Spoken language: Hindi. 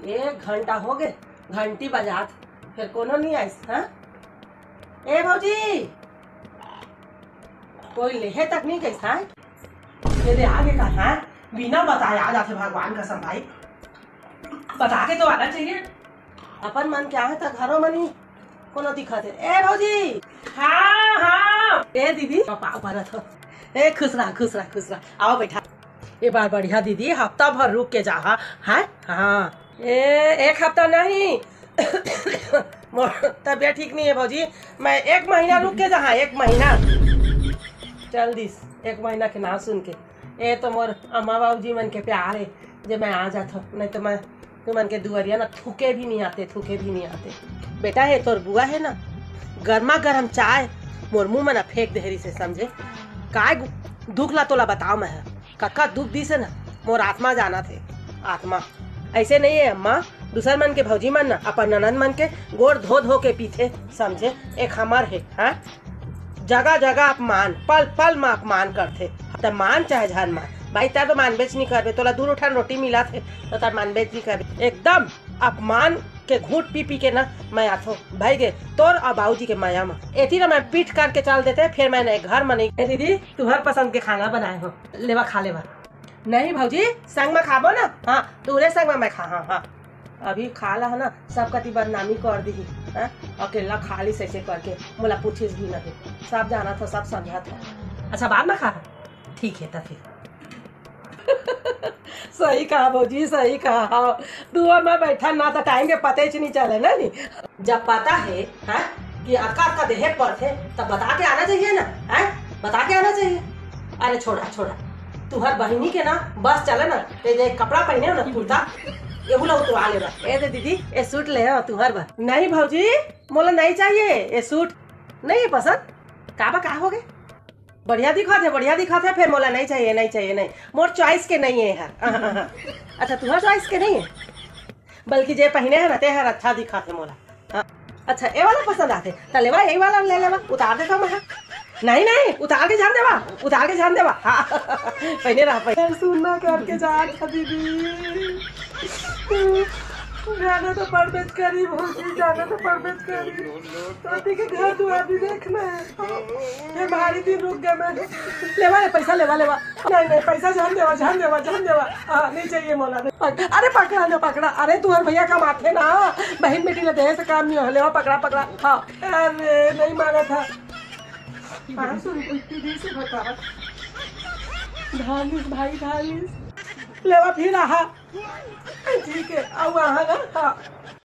1 घंटा हो गए, घंटी बजात फिर कोनो नहीं आइस। हाँ ए भौजी, कोई लेहे तक नहीं कैसा है? ये दे आगे कहा बिना बताए आ जाते भगवान कसम भाई, बता के तो आना चाहिए। अपन मन क्या है तो घरों मनी कोनो दिक्कत है। ए भौजी, हाँ हाँ ए दीदी पापा भरत हो। ए खुश रहा आओ बैठा। ये बार बढ़िया दीदी, हफ्ता भर रुक के जा। है हाँ ए 1 हफ्ता नहीं तबियत ठीक नहीं है भौजी, मैं 1 महीना रुक के जा। 1 महीना चल दिस, 1 महीना के ना सुन के ए तो मोर अम्मा बाबूजी मन के प्यार है जो मैं आ जाता, नहीं तो मैं तुमन के दुआरिया ना थूके भी नहीं आते। बेटा है तोर बुआ है ना, गर्मा गर्म चाय मोर मुँह में ना फेंक देहरी से, समझे? काय दुख ला तोला बताओ मैं कक्का दुख दी से ना मोर आत्मा जाना थे। आत्मा ऐसे नहीं है अम्मा, दूसर मन के भौजी मन ना अपन ननद मन के गोड़ धो धो के पीछे, समझे? एक हमार है। हाँ जगह जगह अपमान, पल पल में अपमान करते, तो मान चाहे जान मान भाई, तार तो मान बेच नहीं करबे, तोला 2 उठान रोटी मिला थे तो तार मान बेच नहीं करबे। एकदम अपमान के घूट पी पी के ना मैं आथो भाई गे तोर और बाबूजी के माया में। एथी ना मैं पीठ करके चल देते, फिर मैंने घर में नहीं। दीदी तुम्हार पसंद के खाना बनाए हो, लेवा खा लेवा। नहीं भौजी संग में खाबो ना। हाँ तूरे संग में मैं खा। हाँ अभी खा ला है ना, सब कति बदनामी कर दी। अकेला खा ली ऐसे करके, मोला पूछिस भी नहीं, सब जाना था, सब समझा था। अच्छा बाद में खा, ठीक है फिर सही कहा भौजी, सही कहा। दुआ में बैठा ना तो टाइम के पते नहीं चले ना। नहीं जब पता है कि अक्का देहे पर थे तब बता के आना चाहिए ना। बता के आना चाहिए। अरे छोड़ा तुहर बहिनी के ना बस चले ना, कपड़ा पहने हो ना कुर्ता ये बोला उतरवा ले। ए दे दीदी ये सूट ले हो तुहर बा। नहीं भौजी मोला नहीं चाहिए, ये सूट नहीं है पसंद। का हो गए? बढ़िया दिखा थे फिर मोला नहीं चाहिए। मोर चॉइस के नहीं है। अच्छा तुम्हारा चॉइस के नहीं है, बल्कि जे पहने है ना ते हर अच्छा दिखा थे मोला। अच्छा ये वाला पसंद आते तो लेवा, यही वाला ले लेवा, उतार देता मैं। नहीं उतार के जान देवा। हाँ पहने रहा सुनना करके जान दीदी, जाना तो परबेज करी भौजी, जाना तो परबेज करी। तो के घर दुआर भी देखना है, ये भारी दिन रुक गया मैं। लेवा पैसा लेवा। नहीं पैसा जान देवा। हाँ नहीं चाहिए मोला। अरे पकड़ा। अरे तुम्हारे भैया का माथे ना, बहन बेटी लगे से काम नहीं हो। लेवा पकड़ा। हाँ अरे नहीं माना था। ढालिस लेवा फिर रहा। ठीक है आओ ना। हाँ